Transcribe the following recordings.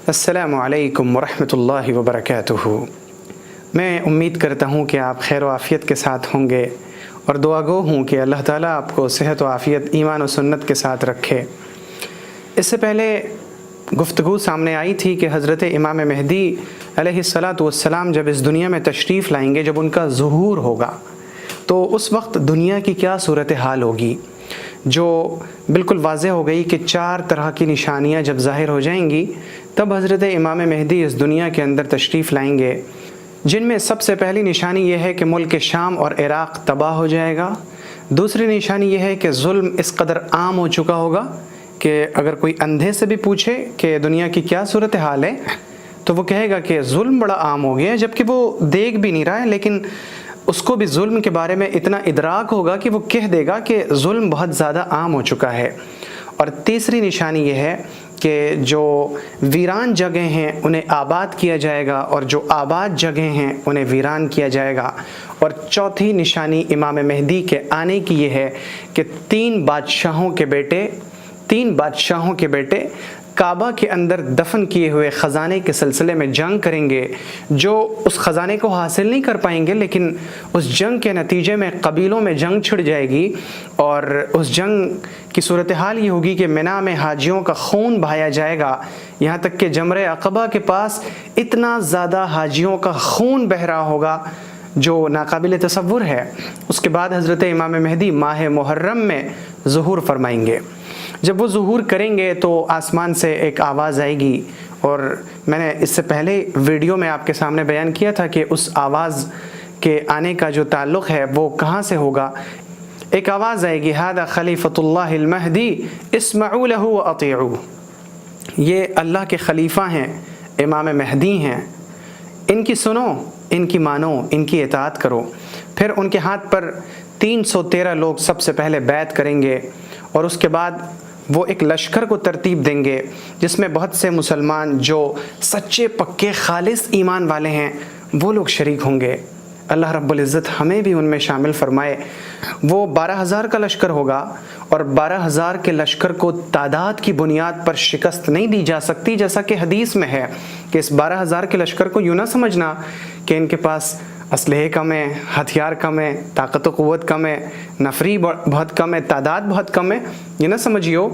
السلام علیکم ورحمۃ اللہ وبرکاتہ۔ میں امید کرتا ہوں کہ آپ خیر و عافیت کے ساتھ ہوں گے اور دعا گو ہوں کہ اللہ تعالیٰ آپ کو صحت و عافیت ایمان و سنت کے ساتھ رکھے۔ اس سے پہلے گفتگو سامنے آئی تھی کہ حضرت امام مہدی علیہ الصلاۃ والسلام جب اس دنیا میں تشریف لائیں گے، جب ان کا ظہور ہوگا تو اس وقت دنیا کی کیا صورتحال ہوگی، جو بالکل واضح ہو گئی کہ 4 طرح کی نشانیاں جب ظاہر ہو جائیں گی تب حضرت امام مہدی اس دنیا کے اندر تشریف لائیں گے، جن میں سب سے پہلی نشانی یہ ہے کہ ملک شام اور عراق تباہ ہو جائے گا۔ دوسری نشانی یہ ہے کہ ظلم اس قدر عام ہو چکا ہوگا کہ اگر کوئی اندھے سے بھی پوچھے کہ دنیا کی کیا صورتحال ہے تو وہ کہے گا کہ ظلم بڑا عام ہو گیا ہے، جبکہ وہ دیکھ بھی نہیں رہا ہے، لیکن اس کو بھی ظلم کے بارے میں اتنا ادراک ہوگا کہ وہ کہہ دے گا کہ ظلم بہت زیادہ عام ہو چکا ہے۔ اور تیسری نشانی یہ ہے کہ جو ویران جگہیں ہیں انہیں آباد کیا جائے گا اور جو آباد جگہیں ہیں انہیں ویران کیا جائے گا۔ اور چوتھی نشانی امام مہدی کے آنے کی یہ ہے کہ 3 بادشاہوں کے بیٹے کعبہ کے اندر دفن کیے ہوئے خزانے کے سلسلے میں جنگ کریں گے، جو اس خزانے کو حاصل نہیں کر پائیں گے، لیکن اس جنگ کے نتیجے میں قبیلوں میں جنگ چھڑ جائے گی اور اس جنگ کی صورتحال یہ ہوگی کہ منی میں حاجیوں کا خون بہایا جائے گا، یہاں تک کہ جمرہ عقبہ کے پاس اتنا زیادہ حاجیوں کا خون بہہ رہا ہوگا جو ناقابل تصور ہے۔ اس کے بعد حضرت امام مہدی ماہ محرم میں ظہور فرمائیں گے۔ جب وہ ظہور کریں گے تو آسمان سے ایک آواز آئے گی، اور میں نے اس سے پہلے ویڈیو میں آپ کے سامنے بیان کیا تھا کہ اس آواز کے آنے کا جو تعلق ہے وہ کہاں سے ہوگا۔ ایک آواز آئے گی، ھذا خلیفۃ اللہ المہدی اسمعوا لہ واطیعوا، یہ اللہ کے خلیفہ ہیں، امام مہدی ہیں، ان کی سنو، ان کی مانو، ان کی اطاعت کرو۔ پھر ان کے ہاتھ پر 313 لوگ سب سے پہلے بیعت کریں گے، اور اس کے بعد وہ ایک لشکر کو ترتیب دیں گے جس میں بہت سے مسلمان جو سچے پکے خالص ایمان والے ہیں وہ لوگ شریک ہوں گے۔ اللہ رب العزت ہمیں بھی ان میں شامل فرمائے۔ وہ 12,000 کا لشکر ہوگا، اور 12,000 کے لشکر کو تعداد کی بنیاد پر شکست نہیں دی جا سکتی، جیسا کہ حدیث میں ہے کہ اس 12,000 کے لشکر کو یوں نہ سمجھنا کہ ان کے پاس اسلحے کم ہے، ہتھیار کم ہے، طاقت و قوت کم ہے، نفری بہت کم ہے، تعداد بہت کم ہے، یہ نہ سمجھیو،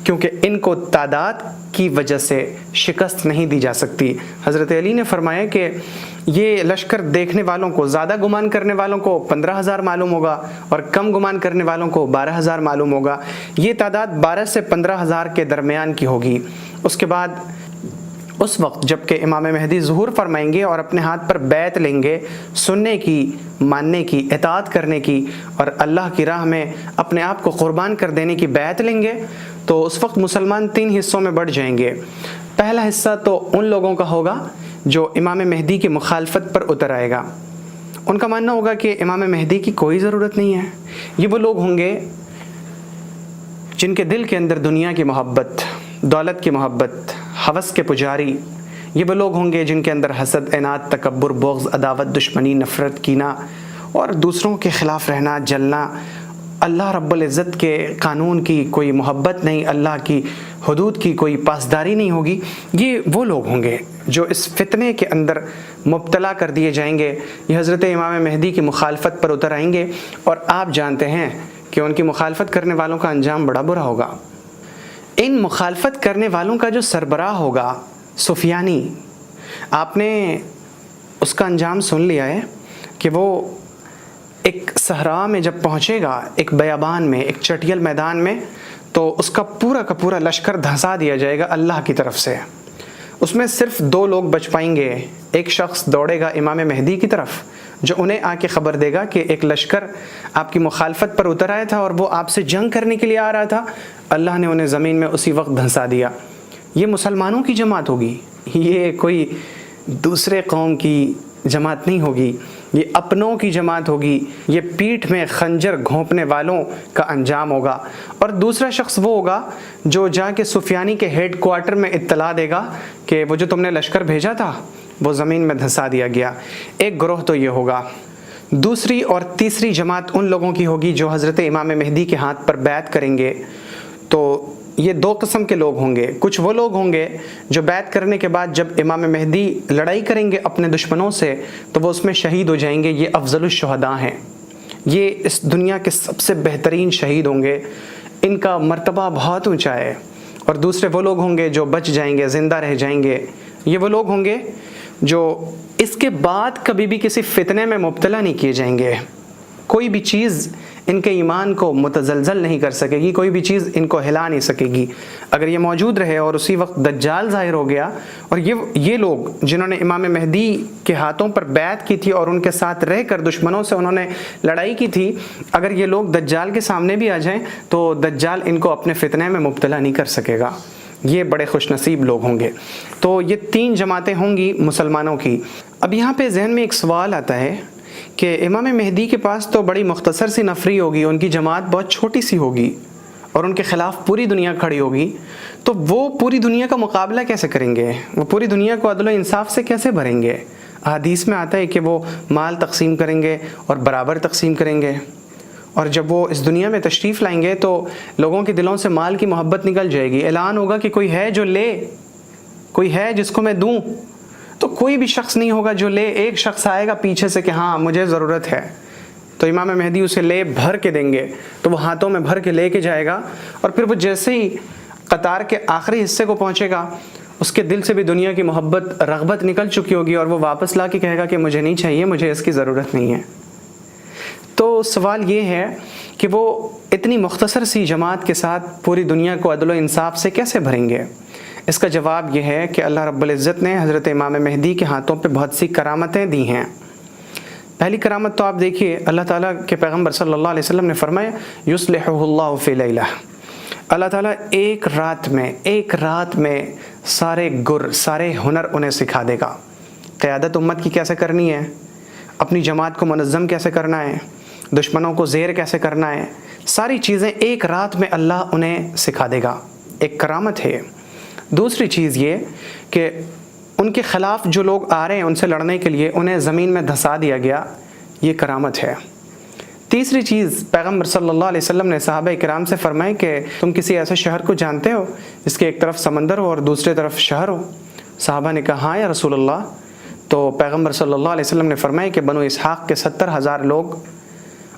کیونکہ ان کو تعداد کی وجہ سے شکست نہیں دی جا سکتی۔ حضرت علی نے فرمایا کہ یہ لشکر دیکھنے والوں کو، زیادہ گمان کرنے والوں کو 15,000 معلوم ہوگا اور کم گمان کرنے والوں کو 12,000 معلوم ہوگا۔ یہ تعداد 12 سے 15,000 کے درمیان کی ہوگی۔ اس کے بعد اس وقت جب کہ امام مہدی ظہور فرمائیں گے اور اپنے ہاتھ پر بیعت لیں گے، سننے کی، ماننے کی، اطاعت کرنے کی اور اللہ کی راہ میں اپنے آپ کو قربان کر دینے کی بیعت لیں گے، تو اس وقت مسلمان 3 حصوں میں بڑھ جائیں گے۔ پہلا حصہ تو ان لوگوں کا ہوگا جو امام مہدی کی مخالفت پر اتر آئے گا۔ ان کا ماننا ہوگا کہ امام مہدی کی کوئی ضرورت نہیں ہے۔ یہ وہ لوگ ہوں گے جن کے دل کے اندر دنیا کی محبت، دولت کی محبت، ہوس کے پجاری، یہ وہ لوگ ہوں گے جن کے اندر حسد، عناد، تکبر، بغض، عداوت، دشمنی، نفرت، کینہ اور دوسروں کے خلاف رہنا، جلنا، اللہ رب العزت کے قانون کی کوئی محبت نہیں، اللہ کی حدود کی کوئی پاسداری نہیں ہوگی۔ یہ وہ لوگ ہوں گے جو اس فتنے کے اندر مبتلا کر دیے جائیں گے، یہ حضرت امام مہدی کی مخالفت پر اتر آئیں گے، اور آپ جانتے ہیں کہ ان کی مخالفت کرنے والوں کا انجام بڑا برا ہوگا۔ ان مخالفت کرنے والوں کا جو سربراہ ہوگا سفیانی، آپ نے اس کا انجام سن لیا ہے کہ وہ ایک صحرا میں جب پہنچے گا، ایک بیابان میں، ایک چٹیل میدان میں، تو اس کا پورا لشکر دھنسا دیا جائے گا اللہ کی طرف سے۔ اس میں صرف 2 لوگ بچ پائیں گے۔ ایک شخص دوڑے گا امام مہدی کی طرف جو انہیں آ کے خبر دے گا کہ ایک لشکر آپ کی مخالفت پر اتر آیا تھا اور وہ آپ سے جنگ کرنے کے لیے آ رہا تھا، اللہ نے انہیں زمین میں اسی وقت دھنسا دیا۔ یہ مسلمانوں کی جماعت ہوگی، یہ کوئی دوسرے قوم کی جماعت نہیں ہوگی، یہ اپنوں کی جماعت ہوگی، یہ پیٹھ میں خنجر گھونپنے والوں کا انجام ہوگا۔ اور دوسرا شخص وہ ہوگا جو جا کے سفیانی کے ہیڈ کوارٹر میں اطلاع دے گا کہ وہ جو تم نے لشکر بھیجا تھا وہ زمین میں دھنسا دیا گیا۔ ایک گروہ تو یہ ہوگا۔ دوسری اور تیسری جماعت ان لوگوں کی ہوگی جو حضرت امام مہدی کے ہاتھ پر بیعت کریں گے۔ تو یہ دو قسم کے لوگ ہوں گے. کچھ وہ لوگ ہوں گے جو بیعت کرنے کے بعد جب امام مہدی لڑائی کریں گے اپنے دشمنوں سے تو وہ اس میں شہید ہو جائیں گے. یہ افضل الشہداء ہیں, یہ اس دنیا کے سب سے بہترین شہید ہوں گے, ان کا مرتبہ بہت اونچا ہے. اور دوسرے وہ لوگ ہوں گے جو بچ جائیں گے, زندہ رہ جائیں گے. یہ وہ لوگ ہوں گے جو اس کے بعد کبھی بھی کسی فتنے میں مبتلا نہیں کیے جائیں گے. کوئی بھی چیز ان کے ایمان کو متزلزل نہیں کر سکے گی, کوئی بھی چیز ان کو ہلا نہیں سکے گی. اگر یہ موجود رہے اور اسی وقت دجال ظاہر ہو گیا, اور یہ لوگ جنہوں نے امام مہدی کے ہاتھوں پر بیعت کی تھی اور ان کے ساتھ رہ کر دشمنوں سے انہوں نے لڑائی کی تھی, اگر یہ لوگ دجال کے سامنے بھی آ جائیں تو دجال ان کو اپنے فتنے میں مبتلا نہیں کر سکے گا. یہ بڑے خوش نصیب لوگ ہوں گے. تو یہ 3 جماعتیں ہوں گی مسلمانوں کی. اب یہاں پہ ذہن میں ایک سوال آتا ہے کہ امام مہدی کے پاس تو بڑی مختصر سی نفری ہوگی, ان کی جماعت بہت چھوٹی سی ہوگی اور ان کے خلاف پوری دنیا کھڑی ہوگی, تو وہ پوری دنیا کا مقابلہ کیسے کریں گے؟ وہ پوری دنیا کو عدل و انصاف سے کیسے بھریں گے؟ حدیث میں آتا ہے کہ وہ مال تقسیم کریں گے اور برابر تقسیم کریں گے, اور جب وہ اس دنیا میں تشریف لائیں گے تو لوگوں کے دلوں سے مال کی محبت نکل جائے گی. اعلان ہوگا کہ کوئی ہے جو لے, کوئی ہے جس کو میں دوں, تو کوئی بھی شخص نہیں ہوگا جو لے. ایک شخص آئے گا پیچھے سے کہ ہاں مجھے ضرورت ہے, تو امام مہدی اسے لے بھر کے دیں گے, تو وہ ہاتھوں میں بھر کے لے کے جائے گا, اور پھر وہ جیسے ہی قطار کے آخری حصے کو پہنچے گا اس کے دل سے بھی دنیا کی محبت رغبت نکل چکی ہوگی, اور وہ واپس لا کے کہے گا کہ مجھے نہیں چاہیے, مجھے اس کی ضرورت نہیں ہے. تو سوال یہ ہے کہ وہ اتنی مختصر سی جماعت کے ساتھ پوری دنیا کو عدل و انصاف سے کیسے بھریں گے؟ اس کا جواب یہ ہے کہ اللہ رب العزت نے حضرت امام مہدی کے ہاتھوں پہ بہت سی کرامتیں دی ہیں. پہلی کرامت تو آپ دیکھیے, اللہ تعالیٰ کے پیغمبر صلی اللہ علیہ وسلم نے فرمایا یصلحہ اللہ فی لیلہ, اللہ تعالیٰ ایک رات میں سارے گر, سارے ہنر انہیں سکھا دے گا. قیادت امت کی کیسے کرنی ہے, اپنی جماعت کو منظم کیسے کرنا ہے, دشمنوں کو زیر کیسے کرنا ہے, ساری چیزیں ایک رات میں اللہ انہیں سکھا دے گا. ایک کرامت ہے. دوسری چیز یہ کہ ان کے خلاف جو لوگ آ رہے ہیں ان سے لڑنے کے لیے انہیں زمین میں دھسا دیا گیا, یہ کرامت ہے. تیسری چیز, پیغمبر صلی اللہ علیہ وسلم نے صحابہ کرام سے فرمائی کہ تم کسی ایسے شہر کو جانتے ہو جس کے ایک طرف سمندر ہو اور دوسری طرف شہر ہو؟ صحابہ نے کہا ہاں یا رسول اللہ. تو پیغمبر صلی اللہ علیہ وسلم نے فرمایا کہ بنو اسحاق کے 70,000 لوگ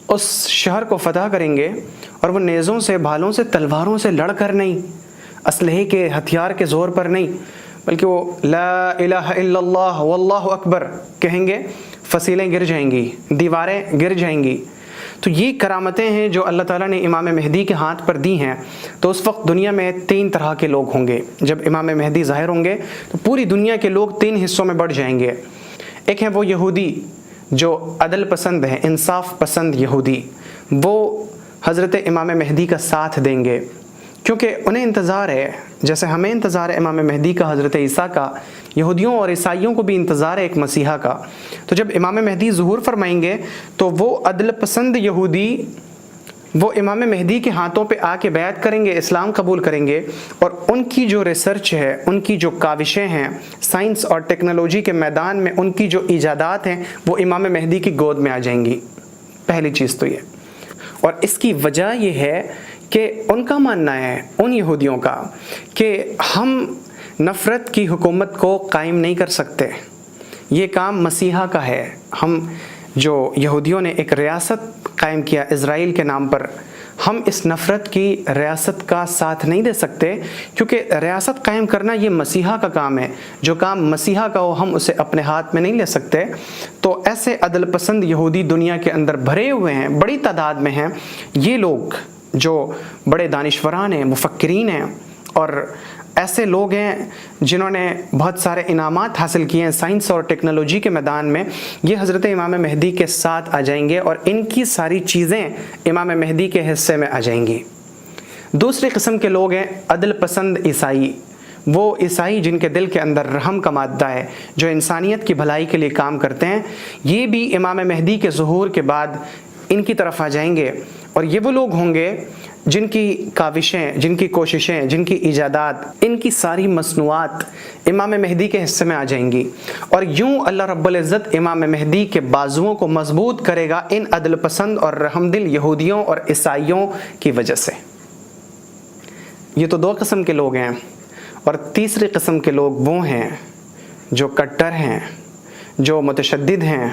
اس شہر کو فتح کریں گے, اور وہ نیزوں سے, بھالوں سے, تلواروں سے لڑ کر نہیں, اسلحے کے ہتھیار کے زور پر نہیں, بلکہ وہ لا الہ الا اللہ واللہ اکبر کہیں گے, فصیلیں گر جائیں گی, دیواریں گر جائیں گی. تو یہ کرامتیں ہیں جو اللہ تعالیٰ نے امام مہدی کے ہاتھ پر دی ہیں. تو اس وقت دنیا میں 3 طرح کے لوگ ہوں گے. جب امام مہدی ظاہر ہوں گے تو پوری دنیا کے لوگ 3 حصوں میں بڑھ جائیں گے. ایک ہے وہ یہودی جو عدل پسند ہیں, انصاف پسند یہودی, وہ حضرت امام مہدی کا ساتھ دیں گے کیونکہ انہیں انتظار ہے, جیسے ہمیں انتظار ہے امام مہدی کا, حضرت عیسیٰ کا, یہودیوں اور عیسائیوں کو بھی انتظار ہے ایک مسیحا کا. تو جب امام مہدی ظہور فرمائیں گے تو وہ عدل پسند یہودی وہ امام مہدی کے ہاتھوں پہ آ کے بیعت کریں گے, اسلام قبول کریں گے, اور ان کی جو ریسرچ ہے, ان کی جو کاوشیں ہیں سائنس اور ٹیکنالوجی کے میدان میں, ان کی جو ایجادات ہیں وہ امام مہدی کی گود میں آ جائیں گی. پہلی چیز تو یہ. اور اس کی وجہ یہ ہے کہ ان کا ماننا ہے, ان یہودیوں کا, کہ ہم نفرت کی حکومت کو قائم نہیں کر سکتے, یہ کام مسیحا کا ہے. ہم جو یہودیوں نے ایک ریاست قائم کیا اسرائیل کے نام پر, ہم اس نفرت کی ریاست کا ساتھ نہیں دے سکتے, کیونکہ ریاست قائم کرنا یہ مسیحا کا کام ہے. جو کام مسیحا کا ہو ہم اسے اپنے ہاتھ میں نہیں لے سکتے. تو ایسے عدل پسند یہودی دنیا کے اندر بھرے ہوئے ہیں, بڑی تعداد میں ہیں. یہ لوگ جو بڑے دانشوران ہیں, مفکرین ہیں, اور ایسے لوگ ہیں جنہوں نے بہت سارے انعامات حاصل کیے ہیں سائنس اور ٹیکنالوجی کے میدان میں, یہ حضرت امام مہدی کے ساتھ آ جائیں گے اور ان کی ساری چیزیں امام مہدی کے حصے میں آ جائیں گی. دوسری قسم کے لوگ ہیں عدل پسند عیسائی, وہ عیسائی جن کے دل کے اندر رحم کا مادہ ہے, جو انسانیت کی بھلائی کے لیے کام کرتے ہیں. یہ بھی امام مہدی کے ظہور کے بعد ان کی طرف آ جائیں گے, اور یہ وہ لوگ ہوں گے جن کی کاوشیں, جن کی کوششیں, جن کی ایجادات, ان کی ساری مصنوعات امام مہدی کے حصے میں آ جائیں گی. اور یوں اللہ رب العزت امام مہدی کے بازوؤں کو مضبوط کرے گا ان عدل پسند اور رحم دل یہودیوں اور عیسائیوں کی وجہ سے. یہ تو 2 قسم کے لوگ ہیں، اور تیسری قسم کے لوگ وہ ہیں جو کٹر ہیں، جو متشدد ہیں،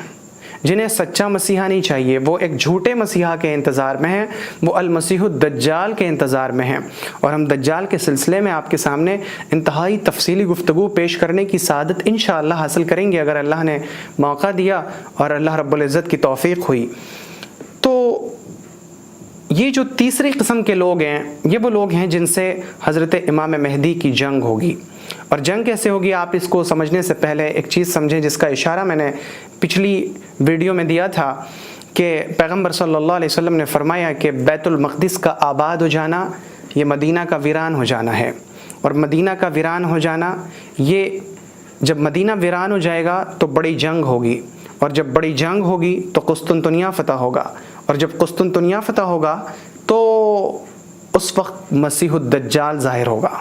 جنہیں سچا مسیحا نہیں چاہیے، وہ ایک جھوٹے مسیحا کے انتظار میں ہیں، وہ المسیح الدجال کے انتظار میں ہیں۔ اور ہم دجال کے سلسلے میں آپ کے سامنے انتہائی تفصیلی گفتگو پیش کرنے کی سعادت انشاءاللہ حاصل کریں گے اگر اللہ نے موقع دیا اور اللہ رب العزت کی توفیق ہوئی۔ تو یہ جو تیسری قسم کے لوگ ہیں، یہ وہ لوگ ہیں جن سے حضرت امام مہدی کی جنگ ہوگی۔ اور جنگ کیسے ہوگی، آپ اس کو سمجھنے سے پہلے ایک چیز سمجھیں جس کا اشارہ میں نے پچھلی ویڈیو میں دیا تھا کہ پیغمبر صلی اللہ علیہ وسلم نے فرمایا کہ بیت المقدس کا آباد ہو جانا یہ مدینہ کا ویران ہو جانا ہے، اور مدینہ کا ویران ہو جانا، یہ جب مدینہ ویران ہو جائے گا تو بڑی جنگ ہوگی، اور جب بڑی جنگ ہوگی تو قسطنطنیہ فتح ہوگا، اور جب قسطنطنیہ فتح ہوگا تو اس وقت مسیح الدجال ظاہر ہوگا۔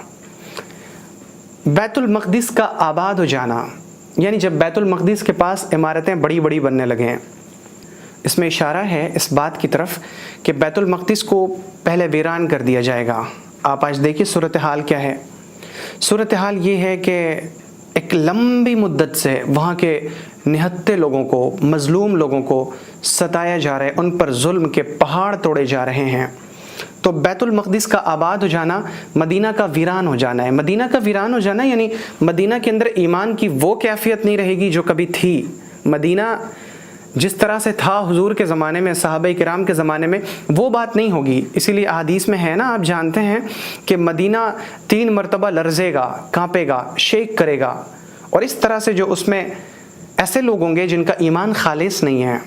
بیت المقدس کا آباد ہو جانا یعنی جب بیت المقدس کے پاس عمارتیں بڑی بڑی بننے لگیں، اس میں اشارہ ہے اس بات کی طرف کہ بیت المقدس کو پہلے ویران کر دیا جائے گا۔ آپ آج دیکھیے صورتحال کیا ہے۔ صورتحال یہ ہے کہ ایک لمبی مدت سے وہاں کے نہتے لوگوں کو، مظلوم لوگوں کو ستایا جا رہا ہے، ان پر ظلم کے پہاڑ توڑے جا رہے ہیں۔ تو بیت المقدس کا آباد ہو جانا مدینہ کا ویران ہو جانا ہے۔ مدینہ کا ویران ہو جانا یعنی مدینہ کے اندر ایمان کی وہ کیفیت نہیں رہے گی جو کبھی تھی۔ مدینہ جس طرح سے تھا حضور کے زمانے میں، صحابہ کرام کے زمانے میں، وہ بات نہیں ہوگی۔ اسی لیے احادیث میں ہے نا، آپ جانتے ہیں کہ مدینہ 3 مرتبہ لرزے گا، کانپے گا، شیک کرے گا، اور اس طرح سے جو اس میں ایسے لوگ ہوں گے جن کا ایمان خالص نہیں ہے،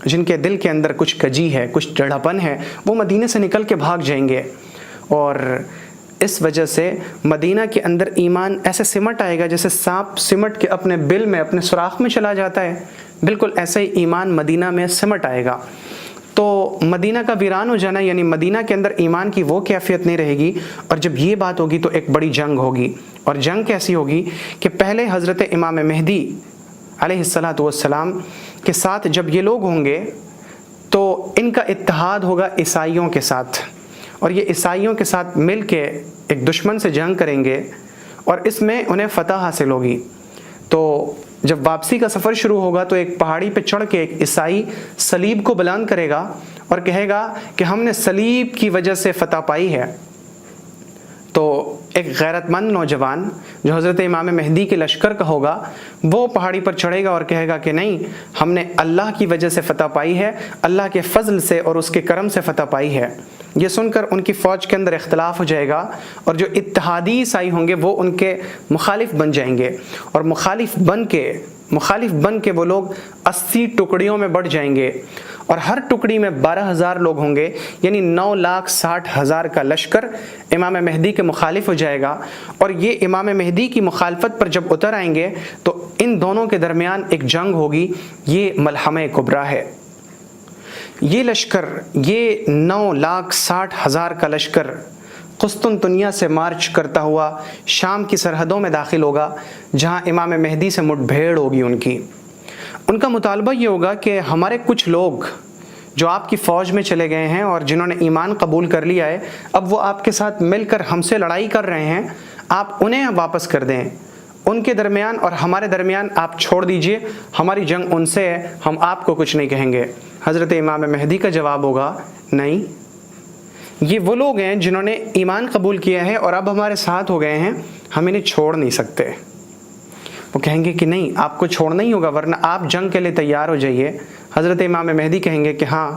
جن کے دل کے اندر کچھ کجی ہے، کچھ ڈڑھپن ہے، وہ مدینے سے نکل کے بھاگ جائیں گے۔ اور اس وجہ سے مدینہ کے اندر ایمان ایسے سمٹ آئے گا جیسے سانپ سمٹ کے اپنے بل میں، اپنے سوراخ میں چلا جاتا ہے، بالکل ایسے ہی ایمان مدینہ میں سمٹ آئے گا۔ تو مدینہ کا ویران ہو جانا یعنی مدینہ کے اندر ایمان کی وہ کیفیت نہیں رہے گی، اور جب یہ بات ہوگی تو ایک بڑی جنگ ہوگی۔ اور جنگ کیسی ہوگی کہ پہلے حضرت امام مہدی علیہ الصلاۃ والسلام کے ساتھ جب یہ لوگ ہوں گے تو ان کا اتحاد ہوگا عیسائیوں کے ساتھ، اور یہ عیسائیوں کے ساتھ مل کے ایک دشمن سے جنگ کریں گے، اور اس میں انہیں فتح حاصل ہوگی۔ تو جب واپسی کا سفر شروع ہوگا تو ایک پہاڑی پہ چڑھ کے ایک عیسائی صلیب کو بلند کرے گا اور کہے گا کہ ہم نے صلیب کی وجہ سے فتح پائی ہے۔ تو ایک غیرت مند نوجوان جو حضرت امام مہدی کے لشکر کا ہوگا، وہ پہاڑی پر چڑھے گا اور کہے گا کہ نہیں، ہم نے اللہ کی وجہ سے فتح پائی ہے، اللہ کے فضل سے اور اس کے کرم سے فتح پائی ہے۔ یہ سن کر ان کی فوج کے اندر اختلاف ہو جائے گا، اور جو اتحادی عیسائی ہوں گے وہ ان کے مخالف بن جائیں گے، اور مخالف بن کے وہ لوگ 80 ٹکڑیوں میں بٹ جائیں گے، اور ہر ٹکڑی میں 12,000 لوگ ہوں گے، یعنی 9,60,000 کا لشکر امام مہدی کے مخالف ہو جائے گا۔ اور یہ امام مہدی کی مخالفت پر جب اتر آئیں گے تو ان دونوں کے درمیان ایک جنگ ہوگی۔ یہ ملحمہ کبریٰ ہے۔ یہ لشکر، یہ 9,60,000 کا لشکر قسطنطنیہ سے مارچ کرتا ہوا شام کی سرحدوں میں داخل ہوگا، جہاں امام مہدی سے مٹ بھیڑ ہوگی ان کا مطالبہ یہ ہوگا کہ ہمارے کچھ لوگ جو آپ کی فوج میں چلے گئے ہیں اور جنہوں نے ایمان قبول کر لیا ہے، اب وہ آپ کے ساتھ مل کر ہم سے لڑائی کر رہے ہیں، آپ انہیں واپس کر دیں، ان کے درمیان اور ہمارے درمیان آپ چھوڑ دیجئے، ہماری جنگ ان سے ہے، ہم آپ کو کچھ نہیں کہیں گے۔ حضرت امام مہدی کا جواب ہوگا، نہیں، یہ وہ لوگ ہیں جنہوں نے ایمان قبول کیا ہے اور اب ہمارے ساتھ ہو گئے ہیں، ہم انہیں چھوڑ نہیں سکتے۔ وہ کہیں گے کہ نہیں، آپ کو چھوڑنا ہی ہوگا، ورنہ آپ جنگ کے لیے تیار ہو جائیے۔ حضرت امام مہدی کہیں گے کہ ہاں،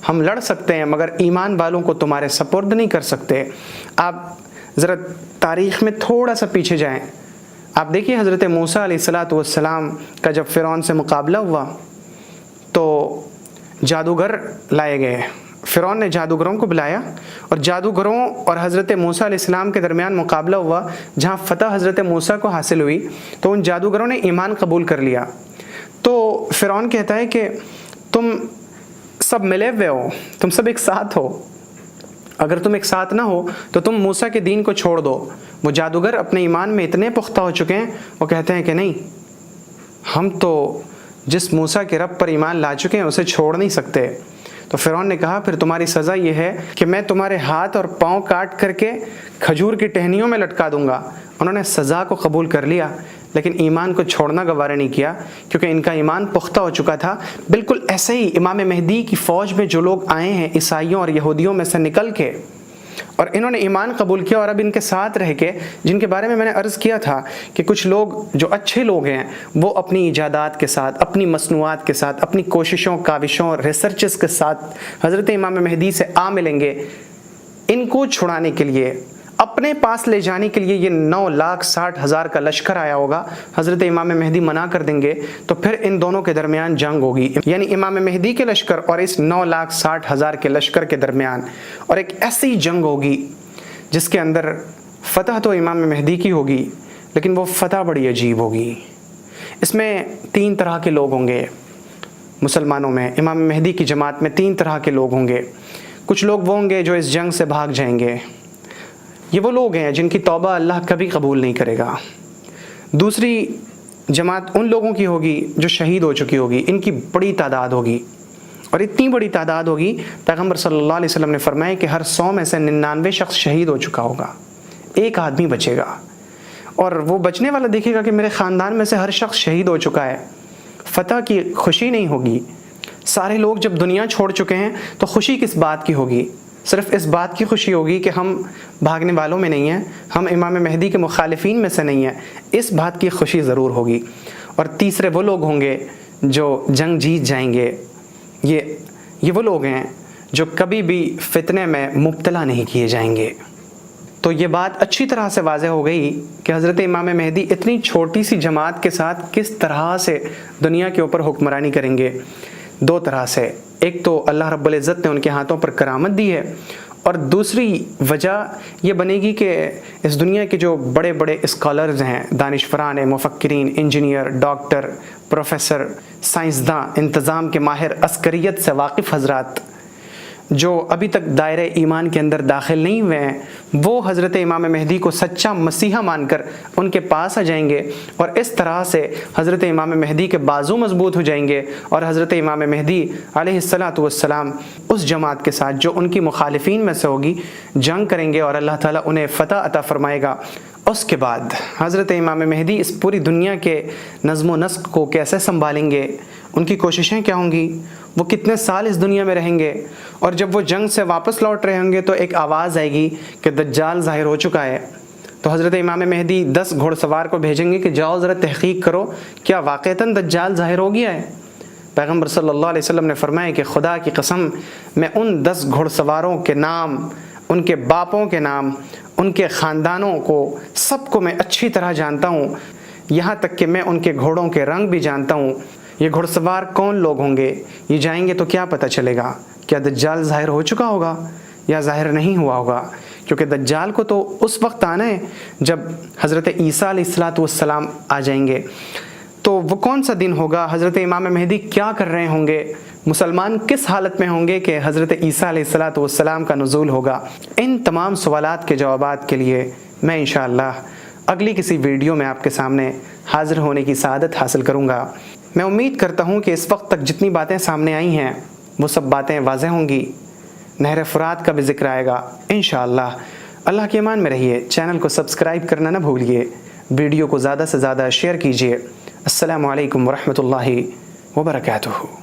ہم لڑ سکتے ہیں مگر ایمان والوں کو تمہارے سپرد نہیں کر سکتے۔ آپ ذرا تاریخ میں تھوڑا سا پیچھے جائیں، آپ دیکھیے حضرت موسیٰ علیہ الصلاۃ والسلام کا جب فرعون سے مقابلہ ہوا تو جادوگر لائے گئے، فرعون نے جادوگروں کو بلایا اور جادوگروں اور حضرت موسیٰ علیہ السلام کے درمیان مقابلہ ہوا، جہاں فتح حضرت موسیٰ کو حاصل ہوئی تو ان جادوگروں نے ایمان قبول کر لیا۔ تو فرعون کہتا ہے کہ تم سب ملے ہوئے ہو، تم سب ایک ساتھ ہو، اگر تم ایک ساتھ نہ ہو تو تم موسیٰ کے دین کو چھوڑ دو۔ وہ جادوگر اپنے ایمان میں اتنے پختہ ہو چکے ہیں، وہ کہتے ہیں کہ نہیں، ہم تو جس موسیٰ کے رب پر ایمان لا چکے ہیں اسے چھوڑ نہیں سکتے۔ تو فرعون نے کہا پھر تمہاری سزا یہ ہے کہ میں تمہارے ہاتھ اور پاؤں کاٹ کر کے کھجور کی ٹہنیوں میں لٹکا دوں گا۔ انہوں نے سزا کو قبول کر لیا لیکن ایمان کو چھوڑنا گوارا نہیں کیا، کیونکہ ان کا ایمان پختہ ہو چکا تھا۔ بالکل ایسے ہی امام مہدی کی فوج میں جو لوگ آئے ہیں عیسائیوں اور یہودیوں میں سے نکل کے، اور انہوں نے ایمان قبول کیا، اور اب ان کے ساتھ رہ کے، جن کے بارے میں نے عرض کیا تھا کہ کچھ لوگ جو اچھے لوگ ہیں وہ اپنی ایجادات کے ساتھ، اپنی مصنوعات کے ساتھ، اپنی کوششوں، کاوشوں اور ریسرچز کے ساتھ حضرت امام مہدی سے آ ملیں گے۔ ان کو چھڑانے کے لیے، اپنے پاس لے جانے کے لیے یہ 9,60,000 کا لشکر آیا ہوگا۔ حضرت امام مہدی منع کر دیں گے تو پھر ان دونوں کے درمیان جنگ ہوگی، یعنی امام مہدی کے لشکر اور اس 9,60,000 کے لشکر کے درمیان، اور ایک ایسی جنگ ہوگی جس کے اندر فتح تو امام مہدی کی ہوگی لیکن وہ فتح بڑی عجیب ہوگی۔ اس میں 3 طرح کے لوگ ہوں گے مسلمانوں میں، امام مہدی کی جماعت میں 3 طرح کے لوگ ہوں گے۔ کچھ لوگ وہ ہوں گے جو اس جنگ سے بھاگ جائیں گے، یہ وہ لوگ ہیں جن کی توبہ اللہ کبھی قبول نہیں کرے گا۔ دوسری جماعت ان لوگوں کی ہوگی جو شہید ہو چکی ہوگی، ان کی بڑی تعداد ہوگی، اور اتنی بڑی تعداد ہوگی پیغمبر صلی اللہ علیہ وسلم نے فرمایا کہ ہر 100 میں سے 99 شخص شہید ہو چکا ہوگا، ایک آدمی بچے گا، اور وہ بچنے والا دیکھے گا کہ میرے خاندان میں سے ہر شخص شہید ہو چکا ہے۔ فتح کی خوشی نہیں ہوگی۔ سارے لوگ جب دنیا چھوڑ چکے ہیں تو خوشی کس بات کی ہوگی؟ صرف اس بات کی خوشی ہوگی کہ ہم بھاگنے والوں میں نہیں ہیں، ہم امام مہدی کے مخالفین میں سے نہیں ہیں، اس بات کی خوشی ضرور ہوگی۔ اور تیسرے وہ لوگ ہوں گے جو جنگ جیت جائیں گے، یہ وہ لوگ ہیں جو کبھی بھی فتنے میں مبتلا نہیں کیے جائیں گے۔ تو یہ بات اچھی طرح سے واضح ہو گئی کہ حضرت امام مہدی اتنی چھوٹی سی جماعت کے ساتھ کس طرح سے دنیا کے اوپر حکمرانی کریں گے۔ 2 طرح سے، ایک تو اللہ رب العزت نے ان کے ہاتھوں پر کرامت دی ہے، اور دوسری وجہ یہ بنے گی کہ اس دنیا کے جو بڑے بڑے اسکالرز ہیں، دانشوران، مفکرین، انجینئر، ڈاکٹر، پروفیسر، سائنسداں، انتظام کے ماہر، عسکریت سے واقف حضرات جو ابھی تک دائرہ ایمان کے اندر داخل نہیں ہوئے ہیں، وہ حضرت امام مہدی کو سچا مسیحا مان کر ان کے پاس آ جائیں گے، اور اس طرح سے حضرت امام مہدی کے بازو مضبوط ہو جائیں گے، اور حضرت امام مہدی علیہ السلام اس جماعت کے ساتھ جو ان کی مخالفین میں سے ہوگی جنگ کریں گے، اور اللہ تعالیٰ انہیں فتح عطا فرمائے گا۔ اس کے بعد حضرت امام مہدی اس پوری دنیا کے نظم و نسق کو کیسے سنبھالیں گے، ان کی کوششیں کیا ہوں گی، وہ کتنے سال اس دنیا میں رہیں گے، اور جب وہ جنگ سے واپس لوٹ رہے ہوں گے تو ایک آواز آئے گی کہ دجال ظاہر ہو چکا ہے، تو حضرت امام مہدی 10 گھوڑ سوار کو بھیجیں گے کہ جاؤ ذرا تحقیق کرو کیا واقعتاً دجال ظاہر ہو گیا ہے۔ پیغمبر صلی اللہ علیہ وسلم نے فرمایا کہ خدا کی قسم میں ان 10 گھوڑ سواروں کے نام، ان کے باپوں کے نام، ان کے خاندانوں کو، سب کو میں اچھی طرح جانتا ہوں، یہاں تک کہ میں ان کے گھوڑوں کے رنگ بھی جانتا ہوں۔ یہ گھوڑ سوار کون لوگ ہوں گے، یہ جائیں گے تو کیا پتہ چلے گا، کیا دجال ظاہر ہو چکا ہوگا یا ظاہر نہیں ہوا ہوگا، کیونکہ دجال کو تو اس وقت آنا ہے جب حضرت عیسیٰ علیہ السلام آ جائیں گے۔ تو وہ کون سا دن ہوگا، حضرت امام مہدی کیا کر رہے ہوں گے، مسلمان کس حالت میں ہوں گے کہ حضرت عیسیٰ علیہ السلام کا نزول ہوگا، ان تمام سوالات کے جوابات کے لیے میں انشاءاللہ اگلی کسی ویڈیو میں آپ کے سامنے حاضر ہونے کی سعادت حاصل کروں گا۔ میں امید کرتا ہوں کہ اس وقت تک جتنی باتیں سامنے آئی ہیں وہ سب باتیں واضح ہوں گی، نہر فرات کا بھی ذکر آئے گا انشاءاللہ۔ اللہ کے امان میں رہیے، چینل کو سبسکرائب کرنا نہ بھولیے، ویڈیو کو زیادہ سے زیادہ شیئر کیجیے۔ السلام علیکم ورحمۃ اللہ وبرکاتہ۔